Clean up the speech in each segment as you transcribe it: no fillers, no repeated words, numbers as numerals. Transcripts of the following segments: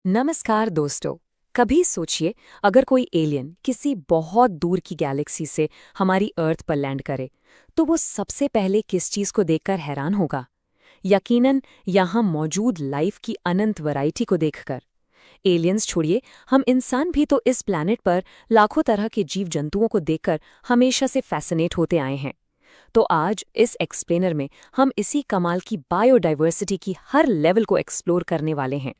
नमस्कार दोस्तों। कभी सोचिए, अगर कोई एलियन किसी बहुत दूर की गैलेक्सी से हमारी अर्थ पर लैंड करे तो वो सबसे पहले किस चीज को देखकर हैरान होगा? यकीनन यहाँ मौजूद लाइफ की अनंत वैरायटी को देखकर। एलियंस छोड़िए, हम इंसान भी तो इस प्लैनेट पर लाखों तरह के जीव जंतुओं को देखकर हमेशा से फैसिनेट होते आए हैं। तो आज इस एक्सप्लेनर में हम इसी कमाल की बायोडाइवर्सिटी की हर लेवल को एक्सप्लोर करने वाले हैं।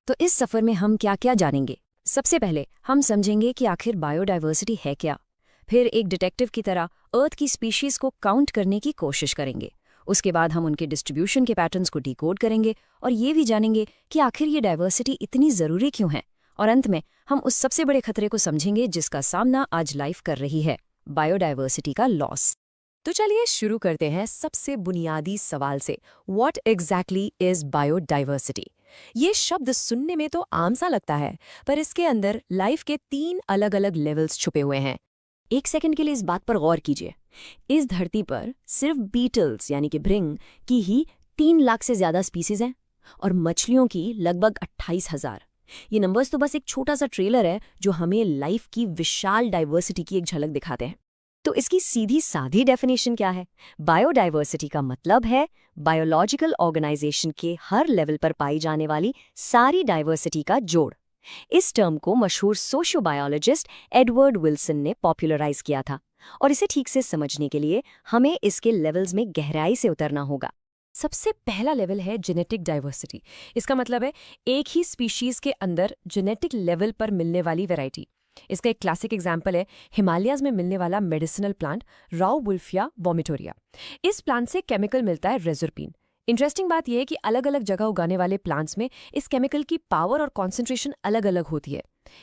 तो इस सफर में हम क्या क्या जानेंगे? सबसे पहले हम समझेंगे कि आखिर बायोडाइवर्सिटी है क्या। फिर एक डिटेक्टिव की तरह अर्थ की स्पीशीज को काउंट करने की कोशिश करेंगे। उसके बाद हम उनके डिस्ट्रीब्यूशन के पैटर्न्स को डिकोड करेंगे और ये भी जानेंगे कि आखिर ये डाइवर्सिटी इतनी ज़रूरी क्यों है। और अंत में हम उस सबसे बड़े खतरे को समझेंगे जिसका सामना आज लाइफ कर रही है, बायोडाइवर्सिटी का लॉस। तो चलिए शुरू करते हैं सबसे बुनियादी सवाल से। What exactly is biodiversity? ये शब्द सुनने में तो आम सा लगता है, पर इसके अंदर लाइफ के 3 अलग अलग लेवल्स छुपे हुए हैं। एक सेकंड के लिए इस बात पर गौर कीजिए। इस धरती पर सिर्फ बीटल्स यानी कि भृंग की ही 3 लाख से ज्यादा स्पीसीज हैं और मछलियों की लगभग 28,000। ये नंबर्स तो बस एक छोटा सा ट्रेलर है जो हमें लाइफ की विशाल डाइवर्सिटी की एक झलक दिखाते हैं। तो इसकी सीधी साधी डेफिनेशन क्या है? बायोडाइवर्सिटी का मतलब है बायोलॉजिकल ऑर्गेनाइजेशन के हर लेवल पर पाई जाने वाली सारी डाइवर्सिटी का जोड़। इस टर्म को मशहूर सोशियोबायोलॉजिस्ट एडवर्ड विल्सन ने पॉपुलराइज किया था और इसे ठीक से समझने के लिए हमें इसके लेवल्स में गहराई से उतरना होगा। सबसे पहला लेवल है जेनेटिक डाइवर्सिटी। इसका मतलब है एक ही स्पीशीज के अंदर जेनेटिक लेवल पर मिलने वाली वैरायटी। इसका एक क्लासिक एग्जाम्पल है हिमालयाज में मिलने वाला मेडिसिनल प्लांट राउवुल्फिया वोमिटोरिया। इस प्लांट से केमिकल मिलता है रेजरपीन। इंटरेस्टिंग बात यह है कि अलग अलग जगह उगाने वाले प्लांट्स में इस केमिकल की पावर और कॉन्सेंट्रेशन अलग अलग होती है।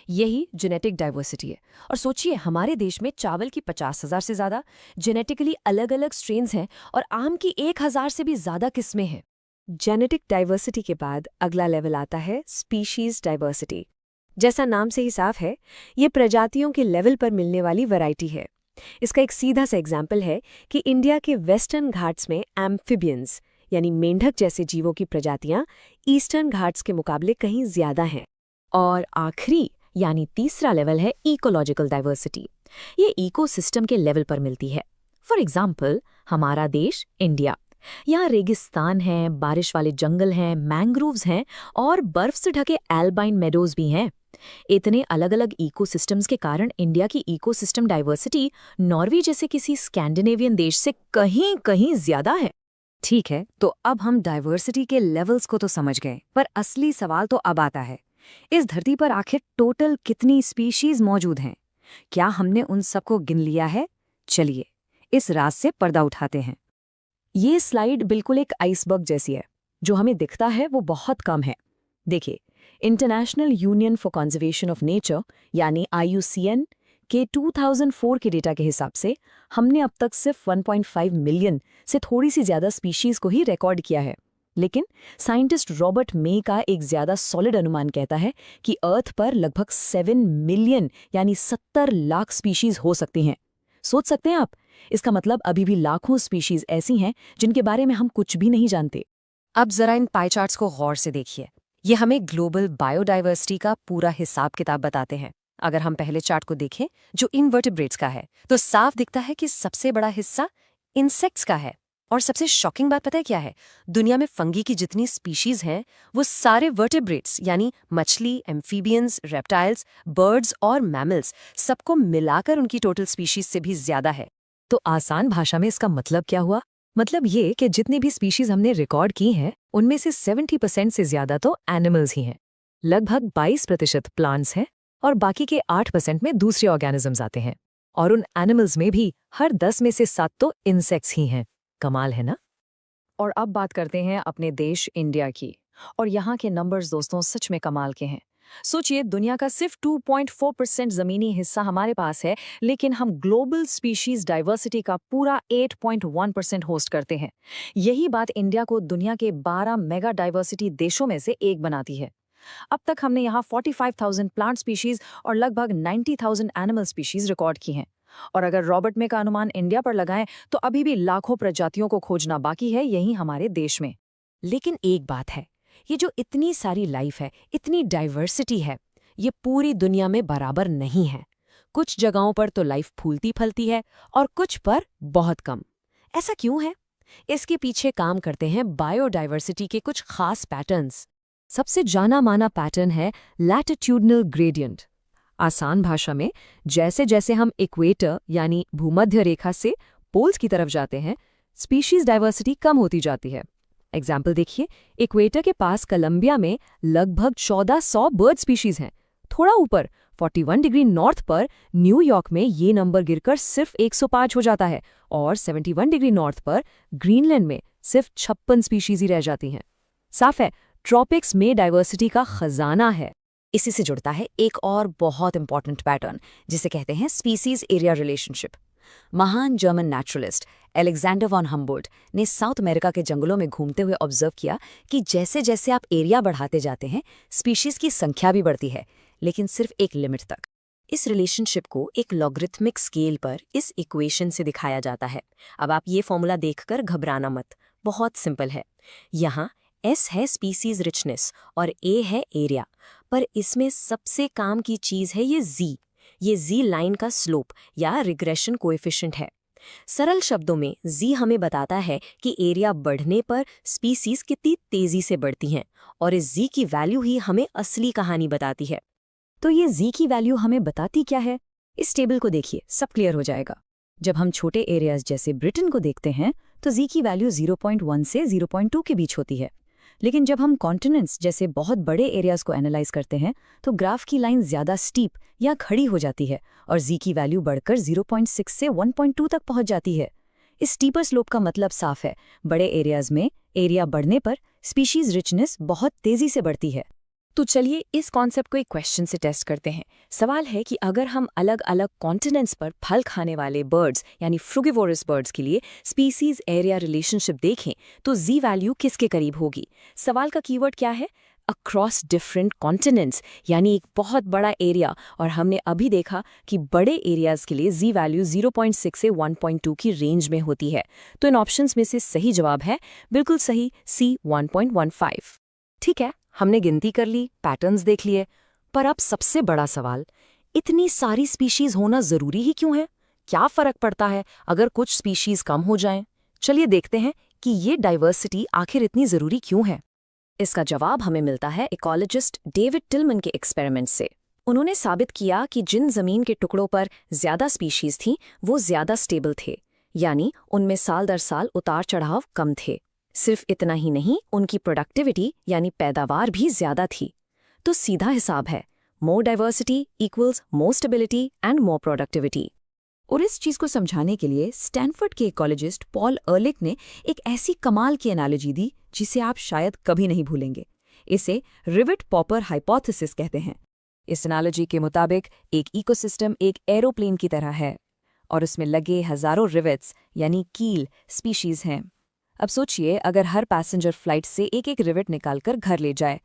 यही जेनेटिक डाइवर्सिटी है। और सोचिए, हमारे देश में चावल की 50,000 से ज्यादा जेनेटिकली अलग अलग स्ट्रेन्स हैं और आम की 1,000 से भी ज्यादा किस्में हैं। जेनेटिक डाइवर्सिटी के बाद अगला लेवल आता है स्पीशीज डाइवर्सिटी। जैसा नाम से ही साफ है, ये प्रजातियों के लेवल पर मिलने वाली वैरायटी है। इसका एक सीधा सा एग्जाम्पल है कि इंडिया के वेस्टर्न घाट्स में एम्फिबियंस यानी मेंढक जैसे जीवों की प्रजातियां ईस्टर्न घाट्स के मुकाबले कहीं ज्यादा हैं। और आखिरी यानी तीसरा लेवल है इकोलॉजिकल डाइवर्सिटी। ये इकोसिस्टम के लेवल पर मिलती है। फॉर एग्जाम्पल, हमारा देश इंडिया, यहाँ रेगिस्तान है, बारिश वाले जंगल हैं, मैंग्रोव्स हैं और बर्फ से ढके एल्बाइन मेडोज भी हैं। इतने अलग अलग इकोसिस्टम्स के कारण इंडिया की इकोसिस्टम डाइवर्सिटी नॉर्वे जैसे किसी स्कैंडिनेवियन देश से कहीं कहीं ज्यादा है। ठीक है, तो अब हम डाइवर्सिटी के लेवल्स को तो समझ गए, पर असली सवाल तो अब आता है, इस धरती पर आखिर टोटल कितनी स्पीशीज मौजूद हैं? क्या हमने उन सबको गिन लिया है? चलिए इस राज से पर्दा उठाते हैं। ये स्लाइड बिल्कुल एक आइसबर्ग जैसी है। जो हमें दिखता है वो बहुत कम है। देखिए, international union for conservation of nature यानी IUCN के 2004 के डेटा के हिसाब से हमने अब तक सिर्फ 1.5 मिलियन से थोड़ी सी ज्यादा स्पीशीज को ही रिकॉर्ड किया है। लेकिन साइंटिस्ट रॉबर्ट मे का एक ज्यादा सॉलिड अनुमान कहता है कि अर्थ पर लगभग 7 मिलियन यानी 70 लाख स्पीशीज हो सकती हैं। सोच सकते हैं आप, इसका मतलब अभी भी लाखों स्पीशीज ऐसी हैं जिनके बारे में हम कुछ भी नहीं जानते। अब जरा इन पाई चार्ट्स को गौर से देखिए। ये हमें ग्लोबल बायोडाइवर्सिटी का पूरा हिसाब किताब बताते हैं। अगर हम पहले चार्ट को देखें जो इनवर्टिब्रेट्स का है, तो साफ दिखता है कि सबसे बड़ा हिस्सा इंसेक्ट्स का है। और सबसे शॉकिंग बात पता है क्या है? दुनिया में फंगी की जितनी स्पीशीज हैं वो सारे वर्टिब्रेट्स यानी मछली, एम्फीबियंस, रेप्टाइल्स, बर्ड्स और मैमल्स सबको मिलाकर उनकी टोटल स्पीशीज से भी ज्यादा है। तो आसान भाषा में इसका मतलब क्या हुआ? मतलब ये कि जितनी भी स्पीशीज हमने रिकॉर्ड की हैं उनमें से 70% से ज्यादा तो एनिमल्स ही हैं। लगभग 22% प्लांट्स हैं और बाकी के 8% में दूसरे ऑर्गेनिजम्स आते हैं। और उन एनिमल्स में भी हर 10 में से 7 तो इंसेक्ट्स ही हैं। कमाल है ना? और अब बात करते हैं अपने देश इंडिया की। और यहाँ के नंबर्स दोस्तों सच में कमाल के हैं। सोचिए, दुनिया का सिर्फ 2.4% जमीनी हिस्सा हमारे पास है, लेकिन हम ग्लोबल स्पीशीज डाइवर्सिटी का पूरा 8.1% होस्ट करते हैं। यही बात इंडिया को दुनिया के 12 मेगा डाइवर्सिटी देशों में से एक बनाती है। अब तक हमने यहाँ 45,000 प्लांट स्पीशीज और लगभग 90,000 एनिमल स्पीशीज रिकॉर्ड की हैं। और अगर रॉबर्ट मे का अनुमान इंडिया पर लगाएं तो अभी भी लाखों प्रजातियों को खोजना बाकी है, यही हमारे देश में। लेकिन एक बात है, ये जो इतनी सारी लाइफ है, इतनी डाइवर्सिटी है, ये पूरी दुनिया में बराबर नहीं है। कुछ जगहों पर तो लाइफ फूलती फलती है और कुछ पर बहुत कम। ऐसा क्यों है? इसके पीछे काम करते हैं बायोडाइवर्सिटी के कुछ खास पैटर्न्स। सबसे जाना माना पैटर्न है लैटिट्यूडनल ग्रेडियंट। आसान भाषा में, जैसे जैसे हम इक्वेटर यानी भूमध्य रेखा से पोल्स की तरफ जाते हैं, स्पीशीज डाइवर्सिटी कम होती जाती है। एग्जाम्पल देखिए, इक्वेटर के पास कोलंबिया में लगभग 1400 बर्ड स्पीशीज हैं। थोड़ा ऊपर 41 डिग्री नॉर्थ पर न्यूयॉर्क में ये नंबर गिरकर सिर्फ 105 हो जाता है और 71 डिग्री नॉर्थ पर ग्रीनलैंड में सिर्फ 56 स्पीशीज ही रह जाती हैं। साफ है, ट्रॉपिक्स में डाइवर्सिटी का खजाना है। इसी से जुड़ता है एक और बहुत इंपॉर्टेंट पैटर्न, जिसे कहते हैं स्पीसीज एरिया रिलेशनशिप। महान German naturalist Alexander von Humboldt ने साउथ अमेरिका के जंगलों में घूमते हुए ऑब्जर्व किया कि जैसे जैसे आप एरिया बढ़ाते जाते हैं, स्पीशीज की संख्या भी बढ़ती है, लेकिन सिर्फ एक लिमिट तक। इस रिलेशनशिप को एक लॉगरिथमिक स्केल पर इस इक्वेशन से दिखाया जाता है। अब आप ये फॉर्मूला देखकर घबराना मत, बहुत सिंपल है। यहाँ S है स्पीसीज रिचनेस और A है एरिया, पर इसमें सबसे काम की चीज है ये Z। ये Z लाइन का स्लोप या रिग्रेशन कोएफिशिएंट है। सरल शब्दों में Z हमें बताता है कि एरिया बढ़ने पर स्पीसीज कितनी तेजी से बढ़ती हैं, और इस Z की वैल्यू ही हमें असली कहानी बताती है। तो ये Z की वैल्यू हमें बताती क्या है? इस टेबल को देखिए, सब क्लियर हो जाएगा। जब हम छोटे एरियाज जैसे ब्रिटेन को देखते हैं तो Z की वैल्यू 0.1 से 0.2 के बीच होती है। लेकिन जब हम कॉन्टिनेंट्स जैसे बहुत बड़े एरियाज को एनालाइज करते हैं तो ग्राफ की लाइन ज्यादा स्टीप या खड़ी हो जाती है और Z की वैल्यू बढ़कर 0.6 से 1.2 तक पहुंच जाती है। इस स्टीपर स्लोप का मतलब साफ है, बड़े एरियाज में एरिया बढ़ने पर स्पीशीज रिचनेस बहुत तेजी से बढ़ती है। तो चलिए इस कॉन्सेप्ट को एक क्वेश्चन से टेस्ट करते हैं। सवाल है कि अगर हम अलग अलग कॉन्टिनेंट्स पर फल खाने वाले बर्ड्स यानी फ्रूगिवोरस बर्ड्स के लिए स्पीसीज एरिया रिलेशनशिप देखें तो Z वैल्यू किसके करीब होगी? सवाल का कीवर्ड क्या है? अक्रॉस डिफरेंट कॉन्टिनेंट्स, यानी एक बहुत बड़ा एरिया, और हमने अभी देखा कि बड़े एरियाज के लिए Z वैल्यू 0.6 से 1.2 की रेंज में होती है। तो इन ऑप्शंस में से सही जवाब है बिल्कुल सही, C 1.15। ठीक है, हमने गिनती कर ली, पैटर्न्स देख लिए, पर अब सबसे बड़ा सवाल, इतनी सारी स्पीशीज होना जरूरी ही क्यों है? क्या फर्क पड़ता है अगर कुछ स्पीशीज कम हो जाएं? चलिए देखते हैं कि ये डाइवर्सिटी आखिर इतनी जरूरी क्यों है। इसका जवाब हमें मिलता है इकोलॉजिस्ट डेविड टिलमन के एक्सपेरिमेंट से। उन्होंने साबित किया कि जिन जमीन के टुकड़ों पर ज्यादा स्पीशीज थीं, वो ज्यादा स्टेबल थे, यानी उनमें साल दर साल उतार चढ़ाव कम थे। सिर्फ इतना ही नहीं, उनकी प्रोडक्टिविटी यानी पैदावार भी ज्यादा थी। तो सीधा हिसाब है, more diversity equals more stability and more productivity. और इस चीज को समझाने के लिए स्टैनफोर्ड के इकोलॉजिस्ट पॉल अर्लिक ने एक ऐसी कमाल की एनालॉजी दी जिसे आप शायद कभी नहीं भूलेंगे। इसे रिवेट पॉपर हाइपोथेसिस कहते हैं। इस एनालॉजी के मुताबिक एक इकोसिस्टम एक एरोप्लेन की तरह है और उसमें लगे हजारों रिवेट्स यानी कील स्पीशीज हैं। अब सोचिए, अगर हर पैसेंजर फ्लाइट से एक एक रिवेट निकालकर घर ले जाए,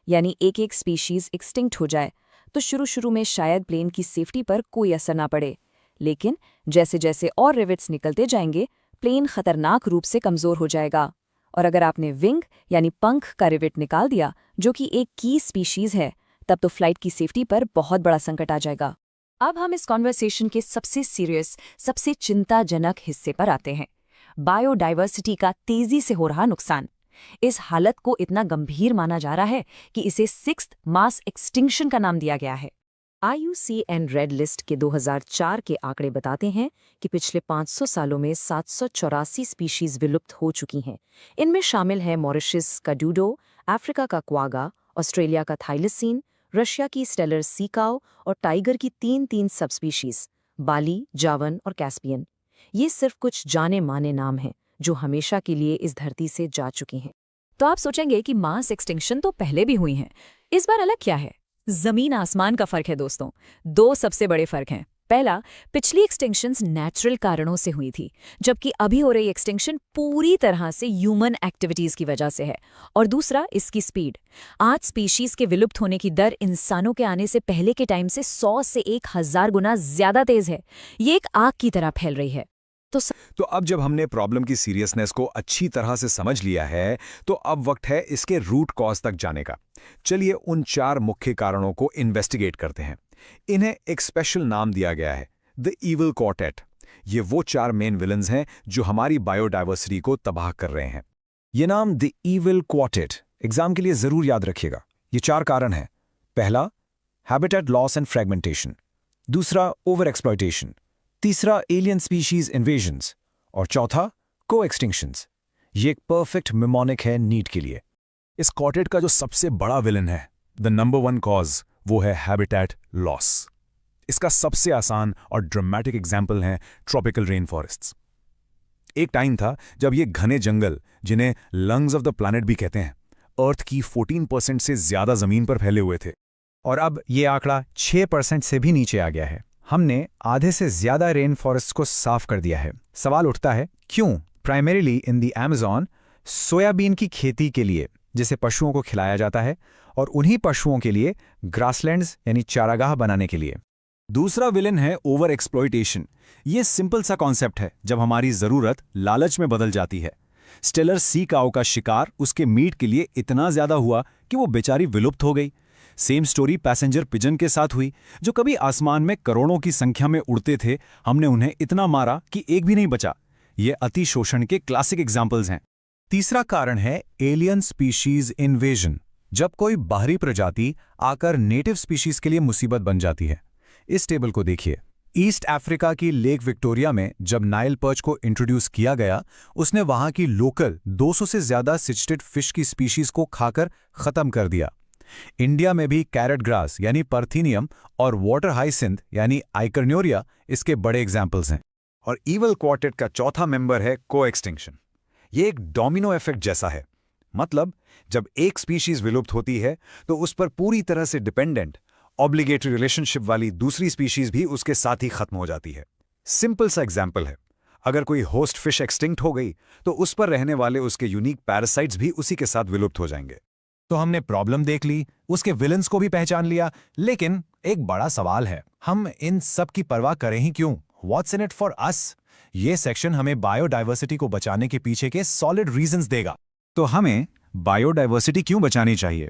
यानी एक एक स्पीशीज एक्सटिंक्ट हो जाए, तो शुरू में शायद प्लेन की सेफ्टी पर कोई असर ना पड़े। लेकिन जैसे जैसे और रिवेट्स निकलते जाएंगे, प्लेन खतरनाक रूप से कमजोर हो जाएगा। और अगर आपने विंग यानी पंख का रिवेट निकाल दिया, जो कि एक की स्पीशीज है, तब तो फ्लाइट की सेफ्टी पर बहुत बड़ा संकट आ जाएगा। अब हम इस कॉन्वर्सेशन के सबसे सीरियस, सबसे चिंताजनक हिस्से पर आते हैं, बायोडाइवर्सिटी का तेजी से हो रहा नुकसान। इस हालत को इतना गंभीर माना जा रहा है कि इसे 6th मास एक्सटिंक्शन का नाम दिया गया है। IUCN रेड लिस्ट के 2004 के आंकड़े बताते हैं कि पिछले 500 सालों में 784 स्पीशीज विलुप्त हो चुकी हैं। इनमें शामिल हैं मॉरिशस का डूडो, अफ्रीका का क्वागा, ऑस्ट्रेलिया का थाइलिसीन, रशिया की स्टेलर सीकाओ और टाइगर की 3 सबस्पीशीज, बाली, जावन और कैस्पियन। ये सिर्फ कुछ जाने माने नाम हैं जो हमेशा के लिए इस धरती से जा चुकी हैं। तो आप सोचेंगे कि मास एक्सटिंक्शन तो पहले भी हुई हैं, इस बार अलग क्या है? जमीन आसमान का फर्क है दोस्तों। 2 सबसे बड़े फर्क हैं। पहला, पिछली एक्सटिंक्शंस नेचुरल कारणों से हुई थी, जबकि अभी हो रही एक्सटिंक्शन पूरी तरह से ह्यूमन एक्टिविटीज की वजह से है। और दूसरा, इसकी स्पीड। आज स्पीशीज के विलुप्त होने की दर इंसानों के आने से पहले के टाइम से 100 से 1000 गुना ज्यादा तेज है। ये एक आग की तरह फैल रही है। तो अब जब हमने प्रॉब्लम की सीरियसनेस को अच्छी तरह से समझ लिया है, तो अब वक्त है इसके रूट कॉज तक जाने का। चलिए उन 4 मुख्य कारणों को इन्वेस्टिगेट करते हैं। इन्हें एक स्पेशल नाम दिया गया है, द इविल क्वार्टेट। ये वो 4 मेन विलन्स हैं जो हमारी बायोडाइवर्सिटी को तबाह कर रहे हैं। ये नाम द इविल क्वार्टेट एग्जाम के लिए जरूर याद रखिएगा। ये 4 कारण हैं। पहला, हैबिटेट लॉस एंड फ्रेगमेंटेशन। दूसरा, ओवर एक्सप्लॉयटेशन। तीसरा, एलियन स्पीशीज इन्वेजन्स। और चौथा, को एक्सटिंक्शंस। ये एक परफेक्ट मिमोनिक है नीट के लिए। इस क्वार्टेट का जो सबसे बड़ा विलन है, द नंबर 1 कॉज, वो है हैबिटेट लॉस। इसका सबसे आसान और ड्रामेटिक एग्जाम्पल है ट्रॉपिकल रेन फॉरेस्ट्स। एक टाइम था जब ये घने जंगल, जिन्हें लंग्स ऑफ द प्लैनेट भी कहते हैं, अर्थ की 14% से ज्यादा जमीन पर फैले हुए थे। और अब ये आंकड़ा 6% से भी नीचे आ गया है। हमने आधे से ज्यादा रेन फॉरेस्ट को साफ कर दिया है। सवाल उठता है, क्यों? Primarily in the Amazon soybean की खेती के लिए, जिसे पशुओं को खिलाया जाता है, और उन्हीं पशुओं के लिए ग्रासलैंड्स यानी चारागाह बनाने के लिए। दूसरा विलन है ओवर एक्सप्लॉयटेशन। ये सिंपल सा कॉन्सेप्ट है जब हमारी जरूरत लालच में बदल जाती है। स्टेलर सी काऊ का शिकार उसके मीट के लिए इतना ज्यादा हुआ कि वो बेचारी विलुप्त हो गई। सेम स्टोरी पैसेंजर पिजन के साथ हुई, जो कभी आसमान में करोड़ों की संख्या में उड़ते थे। हमने उन्हें इतना मारा कि एक भी नहीं बचा। ये अति शोषण के क्लासिक एग्जाम्पल्स हैं। तीसरा कारण है एलियन स्पीशीज इन्वेजन। जब कोई बाहरी प्रजाति आकर नेटिव स्पीशीज के लिए मुसीबत बन जाती है। इस टेबल को देखिए। ईस्ट अफ्रीका की लेक विक्टोरिया में जब नाइल पर्च को इंट्रोड्यूस किया गया, उसने वहां की लोकल 200 से ज्यादा सिचटेड फिश की स्पीशीज को खाकर खत्म कर दिया। इंडिया में भी कैरेट ग्रास यानी परथीनियम और वाटर हाइसिंथ यानी आइकर्न्योरिया इसके बड़े एग्जाम्पल्स हैं। और इविल क्वार्टेट का चौथा मेंबर है को एक्सटिंक्शन। ये एक डोमिनो इफेक्ट जैसा है। मतलब जब एक स्पीशीज विलुप्त होती है तो उस पर पूरी तरह से डिपेंडेंट ऑब्लिगेटरी रिलेशनशिप वाली दूसरी स्पीशीज भी उसके साथ ही खत्म हो जाती है। सिंपल सा एग्जाम्पल है, अगर कोई होस्ट फिश एक्सटिंक्ट हो गई तो उस पर रहने वाले उसके यूनिक पैरासाइट्स भी उसी के साथ विलुप्त हो जाएंगे। तो हमने प्रॉब्लम देख ली, उसके विलन्स को भी पहचान लिया, लेकिन एक बड़ा सवाल है, हम इन सब की परवाह करें ही क्यों? What's in it for us? ये सेक्शन हमें बायोडाइवर्सिटी को बचाने के पीछे के सॉलिड रीजंस देगा। तो हमें बायोडाइवर्सिटी क्यों बचानी चाहिए?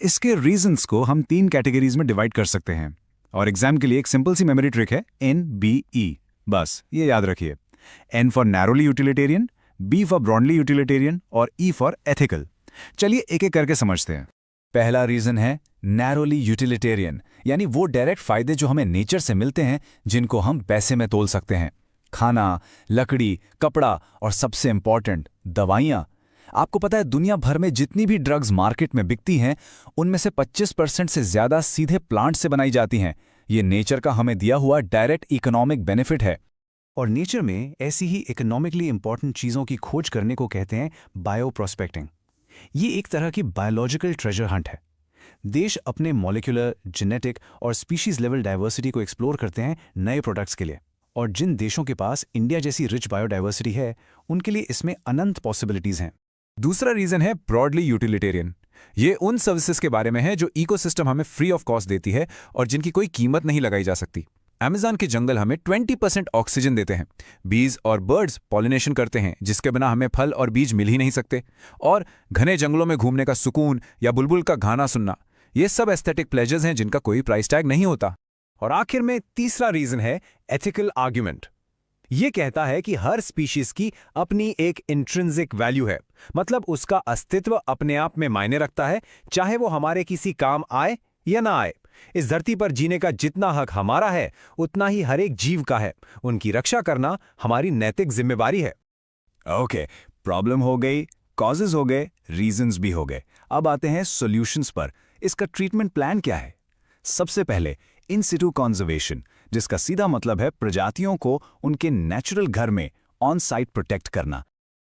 इसके रीजंस को हम 3 कैटेगरीज में डिवाइड कर सकते हैं। और एग्जाम के लिए एक सिंपल सी मेमोरी ट्रिक है, NBE। बस ये याद रखिए, N for narrowly utilitarian, B for broadly utilitarian और E फॉर एथिकल। चलिए एक एक करके समझते हैं। पहला रीजन है नैरोली यूटिलिटेरियन, यानी वो डायरेक्ट फायदे जो हमें नेचर से मिलते हैं, जिनको हम पैसे में तोल सकते हैं। खाना, लकड़ी, कपड़ा और सबसे इंपॉर्टेंट दवाइयाँ। आपको पता है दुनिया भर में जितनी भी ड्रग्स मार्केट में बिकती हैं, उनमें से 25% से ज्यादा सीधे प्लांट से बनाई जाती हैं। ये नेचर का हमें दिया हुआ डायरेक्ट इकोनॉमिक बेनिफिट है। और नेचर में ऐसी ही इकोनॉमिकली इंपॉर्टेंट चीज़ों की खोज करने को कहते हैं बायो प्रोस्पेक्टिंग। ये एक तरह की बायोलॉजिकल ट्रेजर हंट है। देश अपने मॉलिक्यूलर, जेनेटिक और स्पीशीज लेवल डाइवर्सिटी को एक्सप्लोर करते हैं नए प्रोडक्ट्स के लिए। और जिन देशों के पास इंडिया जैसी रिच बायोडाइवर्सिटी है, उनके लिए इसमें अनंत पॉसिबिलिटीज हैं। दूसरा रीजन है ब्रॉडली यूटिलिटेरियन। ये उन सर्विसेज के बारे में है जो इकोसिस्टम हमें फ्री ऑफ कॉस्ट देती है और जिनकी कोई कीमत नहीं लगाई जा सकती। अमेज़न के जंगल हमें 20% ऑक्सीजन देते हैं। बीज और बर्ड्स पॉलिनेशन करते हैं, जिसके बिना हमें फल और बीज मिल ही नहीं सकते। और घने जंगलों में घूमने का सुकून या बुलबुल का गाना सुनना, ये सब एस्थेटिक प्लेजर्स हैं जिनका कोई प्राइस टैग नहीं होता। और आखिर में तीसरा रीजन है एथिकल आर्ग्यूमेंट। ये कहता है कि हर स्पीशीज की अपनी एक इंट्रिंसिक वैल्यू है, मतलब उसका अस्तित्व अपने आप में मायने रखता है, चाहे वो हमारे किसी काम आए या ना आए। इस धरती पर जीने का जितना हक हमारा है, उतना ही हर एक जीव का है। उनकी रक्षा करना हमारी नैतिक जिम्मेवारी है। ओके, प्रॉब्लम हो गई, कॉजेज हो गए, रीजंस भी हो गए। अब आते हैं सॉल्यूशंस पर। इसका ट्रीटमेंट प्लान क्या है? सबसे पहले इन सिटू कंजर्वेशन, जिसका सीधा मतलब है प्रजातियों को उनके नेचुरल घर में ऑन साइट प्रोटेक्ट करना।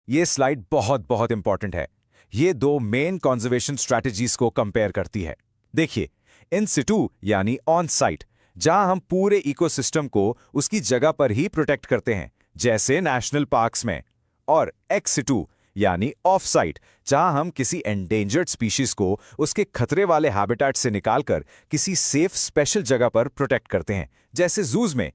ये स्लाइड बहुत बहुत इंपॉर्टेंट है। ये 2 मेन कंजर्वेशन स्ट्रैटेजीज को कंपेयर करती है। देखिए, इन सिटू यानी ऑन साइट, जहां हम पूरे इकोसिस्टम को उसकी जगह पर ही प्रोटेक्ट करते हैं, जैसे नेशनल पार्क्स में। और एक्स सिटू यानी ऑफ साइट, जहां हम किसी एंडेंजर्ड स्पीशीज को उसके खतरे वाले हैबिटेट से निकालकर किसी सेफ स्पेशल जगह पर प्रोटेक्ट करते हैं, जैसे जूज में।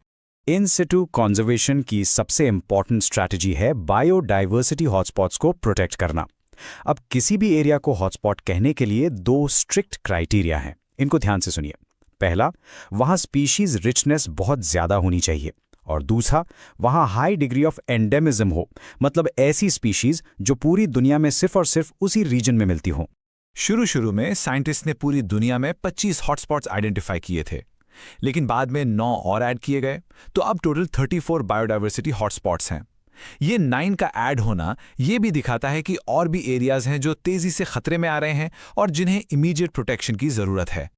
इन सिटू कॉन्जर्वेशन की सबसे इंपॉर्टेंट स्ट्रैटेजी है बायोडाइवर्सिटी हॉटस्पॉट्स को प्रोटेक्ट करना। अब किसी भी एरिया को हॉटस्पॉट कहने के लिए 2 स्ट्रिक्ट क्राइटेरिया हैं, इनको ध्यान से सुनिए। पहला, वहां स्पीशीज रिचनेस बहुत ज्यादा होनी चाहिए, और दूसरा, वहां हाई डिग्री ऑफ एंडेमिज्म हो, मतलब ऐसी स्पीशीज जो पूरी दुनिया में सिर्फ और सिर्फ उसी रीजन में मिलती हों। शुरू में साइंटिस्ट ने पूरी दुनिया में 25 हॉटस्पॉट्स आइडेंटिफाई किए थे, लेकिन बाद में 9 और ऐड किए गए, तो अब टोटल 34 बायोडाइवर्सिटी हॉटस्पॉट्स हैं। ये 9 का ऐड होना ये भी दिखाता है कि और भी एरियाज हैं जो तेजी से खतरे में आ रहे हैं और जिन्हें इमीडिएट प्रोटेक्शन की जरूरत है।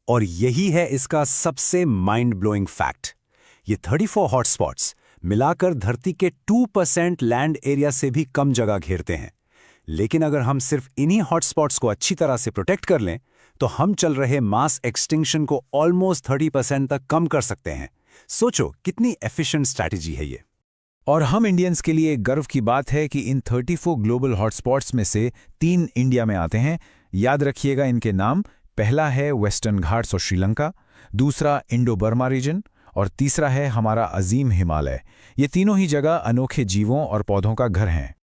और यही है इसका सबसे माइंड ब्लोइंग फैक्ट। ये 34 हॉटस्पॉट्स मिलाकर धरती के 2% लैंड एरिया से भी कम जगह घेरते हैं। लेकिन अगर हम सिर्फ इन्हीं हॉटस्पॉट्स को अच्छी तरह से प्रोटेक्ट कर लें, तो हम चल रहे मास एक्सटिंक्शन को ऑलमोस्ट 30% तक कम कर सकते हैं। सोचो कितनी एफिशिएंट स्ट्रैटेजी है ये। और हम इंडियंस के लिए गर्व की बात है कि इन 34 ग्लोबल हॉटस्पॉट्स में से 3 इंडिया में आते हैं। याद रखिएगा इनके नाम। पहला है वेस्टर्न घाट्स और श्रीलंका, दूसरा इंडो बर्मा रीजन, और तीसरा है हमारा अजीम हिमालय। ये तीनों ही जगह अनोखे जीवों और पौधों का घर हैं।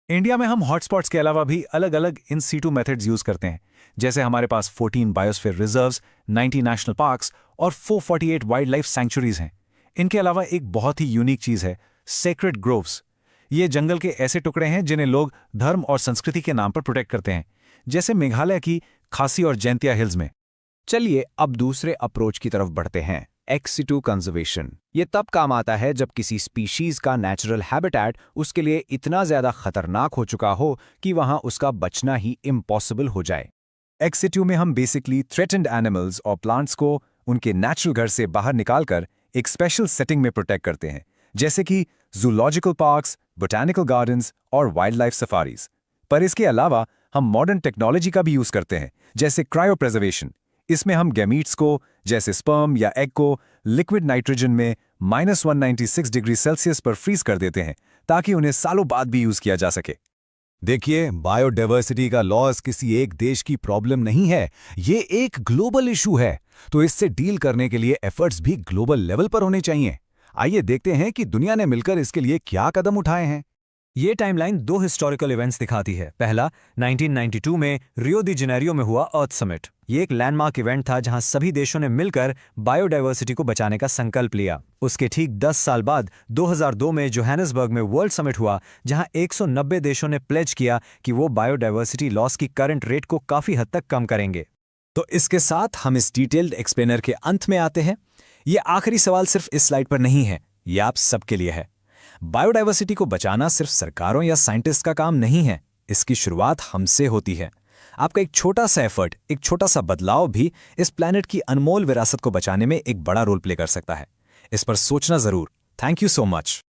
इंडिया में हम हॉटस्पॉट्स के अलावा भी अलग अलग इन सीटू मेथड्स यूज करते हैं, जैसे हमारे पास 14 बायोस्फीयर रिजर्व्स, 90 नेशनल पार्क्स और 448 वाइल्ड लाइफ सैंक्चुरीज हैं। इनके अलावा एक बहुत ही यूनिक चीज है सेक्रेड ग्रोव्स। ये जंगल के ऐसे टुकड़े हैं जिन्हें लोग धर्म और संस्कृति के नाम पर प्रोटेक्ट करते हैं, जैसे मेघालय की खासी और जैंतिया हिल्स में। चलिए अब दूसरे अप्रोच की तरफ बढ़ते हैं, एक्स सिटू कंजर्वेशन। ये तब काम आता है जब किसी स्पीशीज का नेचुरल हैबिटेट उसके लिए इतना ज्यादा खतरनाक हो चुका हो कि वहां उसका बचना ही इम्पॉसिबल हो जाए। एक्स सिटू में हम बेसिकली थ्रेटेंड एनिमल्स और प्लांट्स को उनके नेचुरल घर से बाहर निकालकर एक स्पेशल सेटिंग में प्रोटेक्ट करते हैं, जैसे कि जूलॉजिकल पार्क्स, बोटैनिकल गार्डन्स और वाइल्ड लाइफ सफारीज। पर इसके अलावा हम मॉडर्न टेक्नोलॉजी का भी यूज करते हैं, जैसे क्रायोप्रिजर्वेशन। इसमें हम गैमीट्स को, जैसे स्पर्म या एग को, लिक्विड नाइट्रोजन में -196 डिग्री सेल्सियस पर फ्रीज कर देते हैं, ताकि उन्हें सालों बाद भी यूज किया जा सके। देखिए, बायोडाइवर्सिटी का लॉस किसी एक देश की प्रॉब्लम नहीं है, ये एक ग्लोबल इशू है। तो इससे डील करने के लिए एफर्ट्स भी ग्लोबल लेवल पर होने चाहिए। आइए देखते हैं कि दुनिया ने मिलकर इसके लिए क्या कदम उठाए हैं। ये टाइमलाइन 2 हिस्टोरिकल इवेंट्स दिखाती है। पहला 1992 में रियो दी जेनेरियो में हुआ अर्थ समिट। ये एक लैंडमार्क इवेंट था जहां सभी देशों ने मिलकर बायोडाइवर्सिटी को बचाने का संकल्प लिया। उसके ठीक 10 साल बाद 2002 में जोहानिसबर्ग में वर्ल्ड समिट हुआ, जहां 190 देशों ने प्लेज किया कि वो बायोडाइवर्सिटी लॉस की करंट रेट को काफी हद तक कम करेंगे। तो इसके साथ हम इस डिटेल्ड एक्सप्लेनर के अंत में आते हैं। ये आखिरी सवाल सिर्फ इस स्लाइड पर नहीं है, ये आप सबके लिए है। बायोडाइवर्सिटी को बचाना सिर्फ सरकारों या साइंटिस्ट का काम नहीं है, इसकी शुरुआत हमसे होती है। आपका एक छोटा सा एफर्ट, एक छोटा सा बदलाव भी इस प्लैनेट की अनमोल विरासत को बचाने में एक बड़ा रोल प्ले कर सकता है। इस पर सोचना जरूर। Thank you so much.